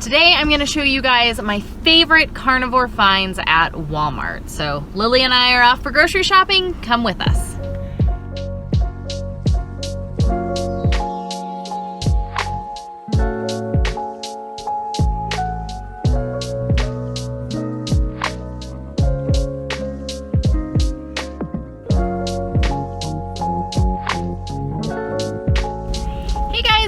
Today I'm going to show you guys my favorite carnivore finds at Walmart. So Lily and I are off for grocery shopping. Come with us.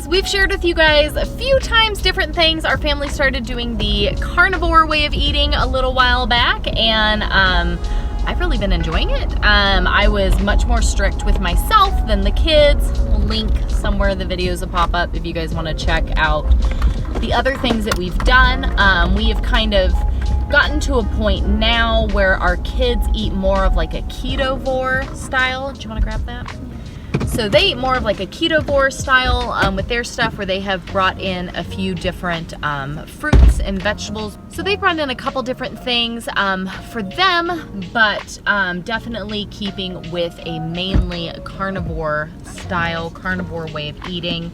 We've shared with you guys a few times different things. Our family started doing the carnivore way of eating a little while back, and I've really been enjoying it. I was much more strict with myself than the kids. We'll link somewhere the videos will pop up if you guys want to check out the other things that we've done. We have kind of gotten to a point now where our kids eat more of like a ketovore style. Do you want to grab that? So they eat more of like a ketovore style with their stuff, where they have brought in a few different fruits and vegetables. So they brought in a couple different things for them, but definitely keeping with a mainly carnivore style, carnivore way of eating,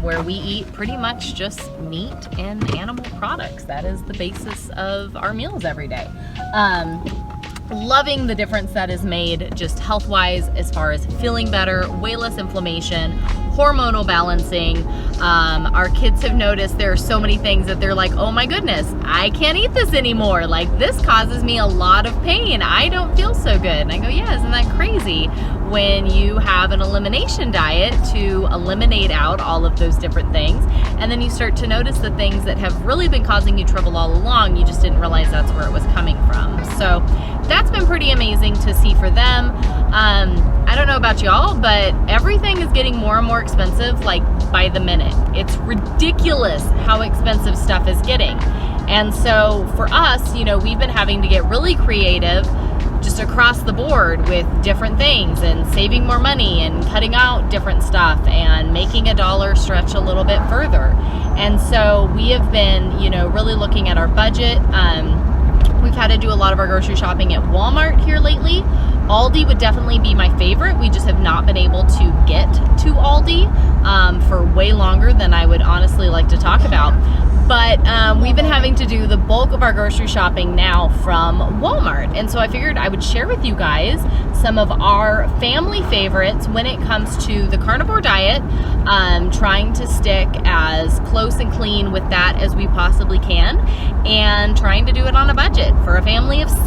where we eat pretty much just meat and animal products. That is the basis of our meals every day. Loving the difference that is made just health-wise, as far as feeling better, way less inflammation, hormonal balancing. Our kids have noticed there are so many things that they're like, oh my goodness, I can't eat this anymore. Like, this causes me a lot of pain. I don't feel so good. And I go, yeah, isn't that crazy? When you have an elimination diet to eliminate out all of those different things, and then you start to notice the things that have really been causing you trouble all along, you just didn't realize that's where it was coming from. So that's been pretty amazing to see for them. I don't know about y'all, but everything is getting more and more expensive, like by the minute. It's ridiculous how expensive stuff is getting. And so for us, you know, we've been having to get really creative just across the board with different things, and saving more money and cutting out different stuff and making a dollar stretch a little bit further. And so we have been, you know, really looking at our budget. We've had to do a lot of our grocery shopping at Walmart here lately. Aldi would definitely be my favorite. We just have not been able to get to Aldi for way longer than I would honestly like to talk about. But we've been having to do the bulk of our grocery shopping now from Walmart. And so I figured I would share with you guys some of our family favorites when it comes to the carnivore diet, trying to stick as close and clean with that as we possibly can, and trying to do it on a budget for a family of 6,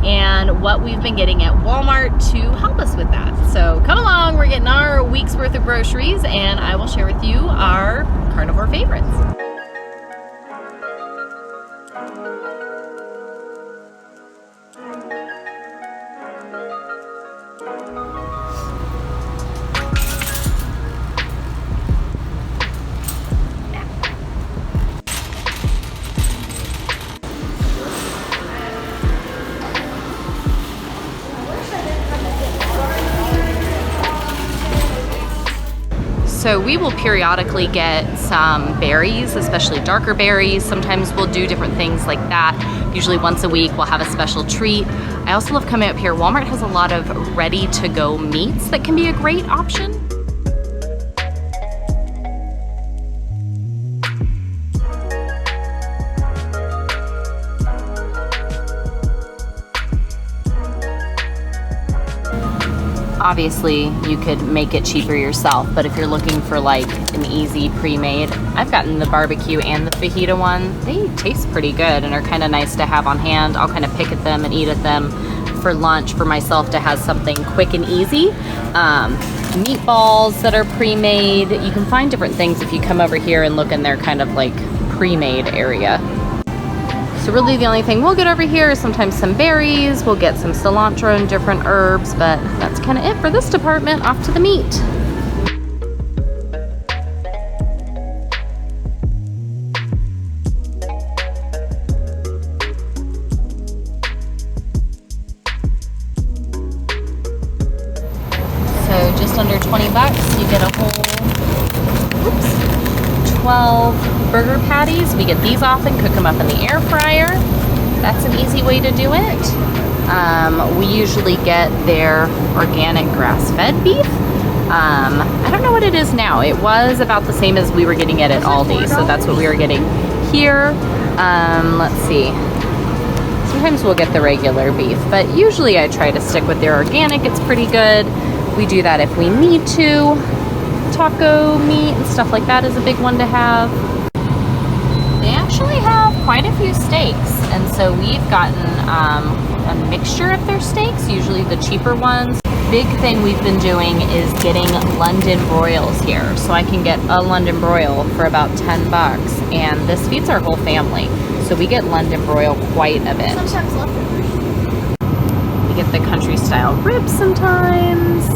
and what we've been getting at Walmart to help us with that. So come along, we're getting our week's worth of groceries, and I will share with you our carnivore favorites. So we will periodically get some berries, especially darker berries. Sometimes we'll do different things like that. Usually once a week we'll have a special treat. I also love coming up here. Walmart has a lot of ready-to-go meats that can be a great option. Obviously, you could make it cheaper yourself, but if you're looking for like an easy pre-made, I've gotten the barbecue and the fajita one. They taste pretty good and are kind of nice to have on hand. I'll kind of pick at them and eat at them for lunch for myself to have something quick and easy. Meatballs that are pre-made. You can find different things if you come over here and look in their kind of like pre-made area. So really the only thing we'll get over here is sometimes some berries, we'll get some cilantro and different herbs, but that's kind of it for this department. Off to the meat. So just under 20 bucks, you get a whole, 12 burger patties. We get these off and cook them up in the air fryer. That's an easy way to do it. We usually get their organic grass-fed beef. I don't know what it is now. It was about the same as we were getting it at Aldi, so that's what we were getting here. Let's see. Sometimes we'll get the regular beef, but usually I try to stick with their organic. It's pretty good. We do that if we need to. Taco meat and stuff like that is a big one to have. They actually have quite a few steaks, and so we've gotten a mixture of their steaks, usually the cheaper ones. Big thing we've been doing is getting London broils here. So I can get a London broil for about 10 bucks, and this feeds our whole family. So we get London broil quite a bit. Sometimes leftovers. We get the country style ribs sometimes.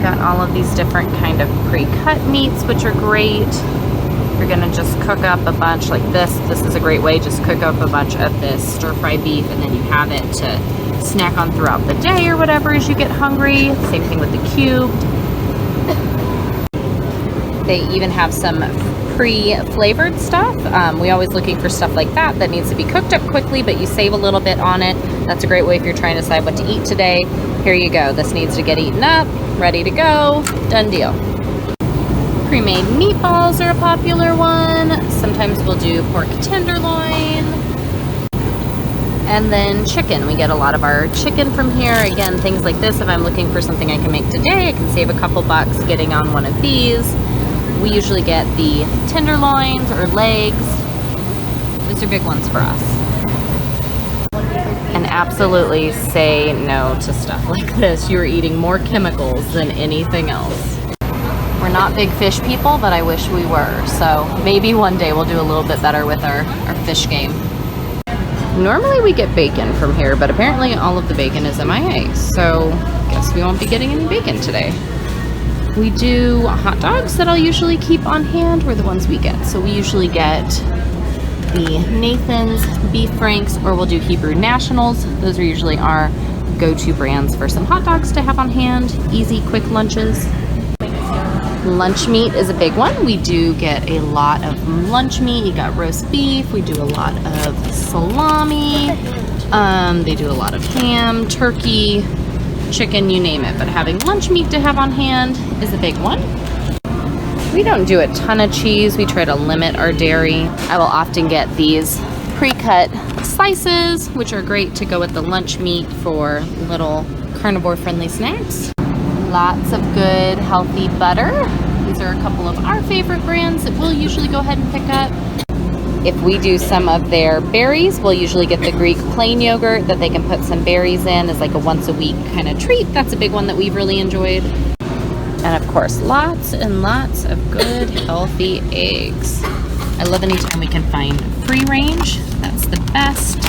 Got all of these different kind of pre-cut meats, which are great. You're gonna just cook up a bunch like this. This is a great way. Just cook up a bunch of this stir-fry beef, and then you have it to snack on throughout the day or whatever as you get hungry. Same thing with the cubed. They even have some pre-flavored stuff. We always looking for stuff like that that needs to be cooked up quickly, but you save a little bit on it. That's a great way if you're trying to decide what to eat today. Here you go. This needs to get eaten up, ready to go, done deal. Pre-made meatballs are a popular one. Sometimes we'll do pork tenderloin. And then chicken. We get a lot of our chicken from here. Again, things like this. If I'm looking for something I can make today, I can save a couple bucks getting on one of these. We usually get the tenderloins or legs. These are big ones for us. And absolutely say no to stuff like this. You're eating more chemicals than anything else. We're not big fish people, but I wish we were. So maybe one day we'll do a little bit better with our fish game. Normally we get bacon from here, but apparently all of the bacon is MIA. So guess we won't be getting any bacon today. We do hot dogs that I'll usually keep on hand were the ones we get. So we usually get the Nathan's, Beef Franks, or we'll do Hebrew Nationals. Those are usually our go-to brands for some hot dogs to have on hand. Easy, quick lunches. Lunch meat is a big one. We do get a lot of lunch meat. You got roast beef. We do a lot of salami. They do a lot of ham, turkey, chicken, you name it. But having lunch meat to have on hand is a big one. We don't do a ton of cheese. We try to limit our dairy. I will often get these pre-cut slices, which are great to go with the lunch meat for little carnivore-friendly snacks. Lots of good, healthy butter. These are a couple of our favorite brands that we'll usually go ahead and pick up. If we do some of their berries, we'll usually get the Greek plain yogurt that they can put some berries in as like a once-a-week kind of treat. That's a big one that we've really enjoyed. And of course, lots and lots of good, healthy eggs. I love anytime we can find free range. That's the best.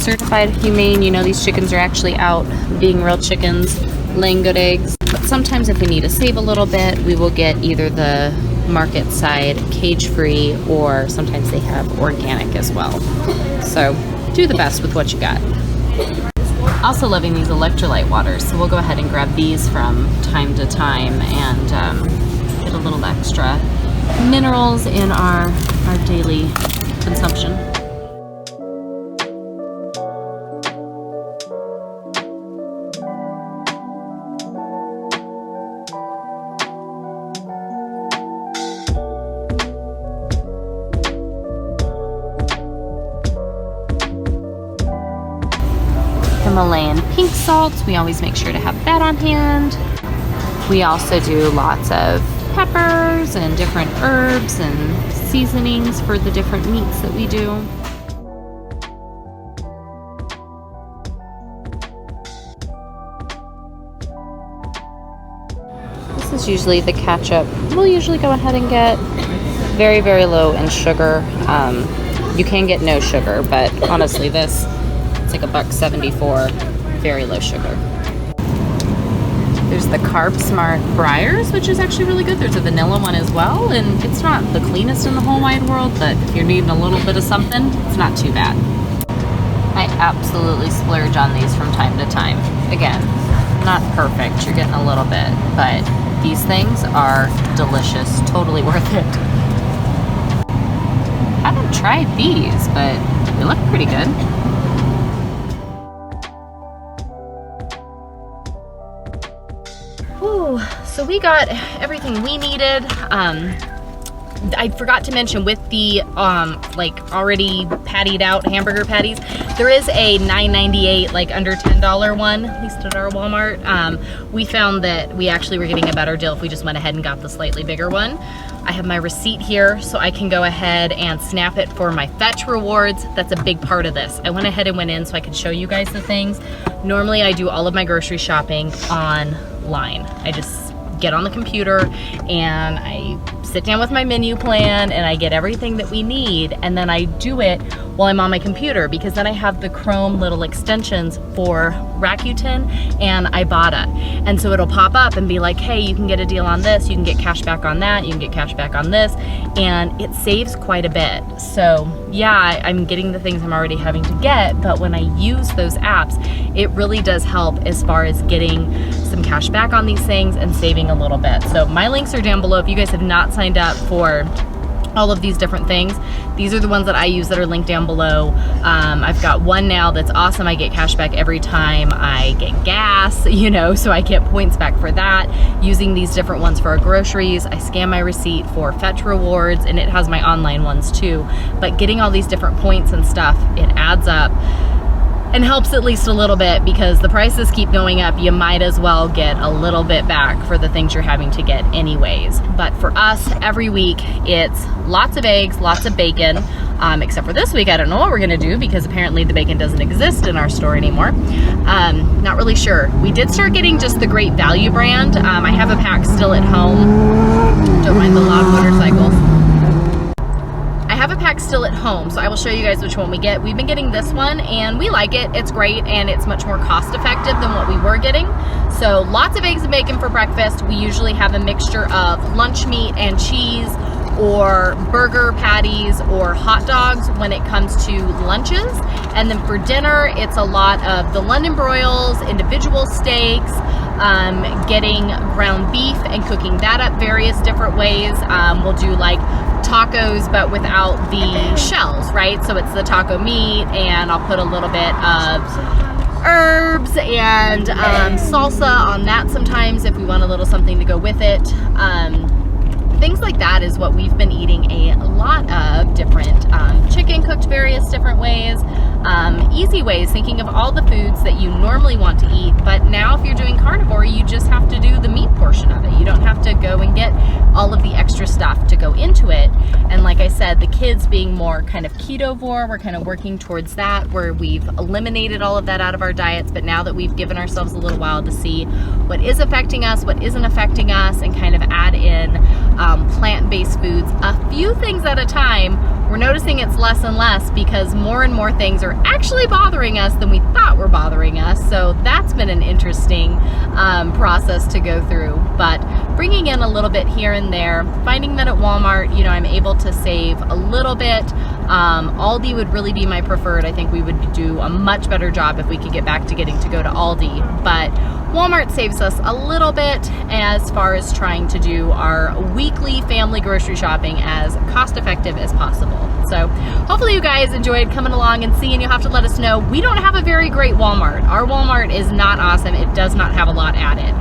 Certified humane. You know these chickens are actually out being real chickens, laying good eggs. But sometimes if we need to save a little bit, we will get either the market side cage-free, or sometimes they have organic as well. So do the best with what you got. Also loving these electrolyte waters, so we'll go ahead and grab these from time to time and get a little extra minerals in our daily consumption. Himalayan pink salts, we always make sure to have that on hand. We also do lots of peppers and different herbs and seasonings for the different meats that we do. This is usually the ketchup. We'll usually go ahead and get very, very low in sugar. You can get no sugar, but honestly this, it's like $1.74, very low sugar. There's the Carb Smart Briars, which is actually really good. There's a vanilla one as well, and it's not the cleanest in the whole wide world, but if you're needing a little bit of something, it's not too bad. I absolutely splurge on these from time to time. Again, not perfect, you're getting a little bit, but these things are delicious, totally worth it. I haven't tried these, but they look pretty good. Ooh, so we got everything we needed. I forgot to mention with the like already pattied out hamburger patties, there is a $9.98, like under $10 one, at least at our Walmart. We found that we actually were getting a better deal if we just went ahead and got the slightly bigger one. I have my receipt here, so I can go ahead and snap it for my Fetch rewards. That's a big part of this. I went ahead and went in so I could show you guys the things. Normally I do all of my grocery shopping online. I just get on the computer and I sit down with my menu plan and I get everything that we need, and then I do it while I'm on my computer, because then I have the Chrome little extensions for Rakuten and Ibotta, and so it'll pop up and be like, hey, you can get a deal on this, you can get cash back on that, you can get cash back on this, and it saves quite a bit. So yeah, I'm getting the things I'm already having to get, but when I use those apps, it really does help as far as getting some cash back on these things and saving a little bit. So my links are down below. If you guys have not signed up for all of these different things, these are the ones that I use that are linked down below. I've got one now that's awesome. I get cash back every time I get gas, you know, so I get points back for that. Using these different ones for our groceries, I scan my receipt for Fetch rewards, and it has my online ones too. But getting all these different points and stuff, it adds up and helps at least a little bit, because the prices keep going up. You might as well get a little bit back for the things you're having to get anyways. But for us, every week, it's lots of eggs, lots of bacon, except for this week, I don't know what we're gonna do, because apparently the bacon doesn't exist in our store anymore. Not really sure. We did start getting just the Great Value brand. I have a pack still at home. Don't mind the loud motorcycles. I have a pack still at home, so I will show you guys which one we get. We've been getting this one and we like it. It's great and it's much more cost effective than what we were getting. So lots of eggs and bacon for breakfast. We usually have a mixture of lunch meat and cheese, or burger patties, or hot dogs when it comes to lunches. And then for dinner, it's a lot of the London broils, individual steaks, getting ground beef and cooking that up various different ways. We'll do like tacos but without the shells, right? So it's the taco meat, and I'll put a little bit of herbs and salsa on that sometimes if we want a little something to go with it. Things like that is what we've been eating a lot of. Different chicken cooked various different ways, easy ways, thinking of all the foods that you normally want to eat, but now if you're doing carnivore, you just have to do the meat portion of it. You don't have to go and get all of the extra stuff to go into it. And like I said, the kids being more kind of ketovore, we're kind of working towards that, where we've eliminated all of that out of our diets, but now that we've given ourselves a little while to see what is affecting us, what isn't affecting us, and kind of add in plant-based foods, a few things at a time, we're noticing it's less and less, because more and more things are actually bothering us than we thought were bothering us. So that's been an interesting process to go through. But bringing in a little bit here and there, finding that at Walmart, you know, I'm able to save a little bit. Aldi would really be my preferred. I think we would do a much better job if we could get back to getting to go to Aldi. But Walmart saves us a little bit as far as trying to do our weekly family grocery shopping as cost effective as possible. So hopefully you guys enjoyed coming along and seeing. You'll have to let us know. We don't have a very great Walmart. Our Walmart is not awesome. It does not have a lot added.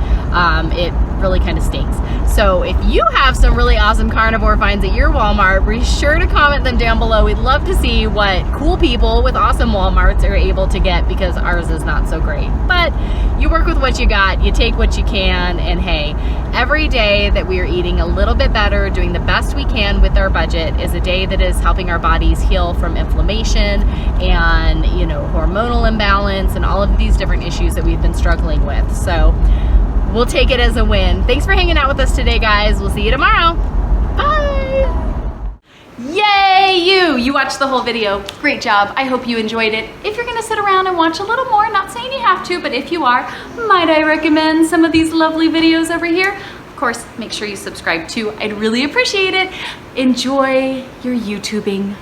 It really kind of stinks. So if you have some really awesome carnivore finds at your Walmart, be sure to comment them down below. We'd love to see what cool people with awesome Walmarts are able to get, because ours is not so great. But you work with what you got, you take what you can, and hey, every day that we are eating a little bit better, doing the best we can with our budget, is a day that is helping our bodies heal from inflammation and, you know, hormonal imbalance and all of these different issues that we've been struggling with. So we'll take it as a win. Thanks for hanging out with us today, guys. We'll see you tomorrow. Bye. Yay, you watched the whole video. Great job. I hope you enjoyed it. If you're gonna sit around and watch a little more, not saying you have to, but if you are, might I recommend some of these lovely videos over here? Of course, make sure you subscribe too. I'd really appreciate it. Enjoy your YouTubing.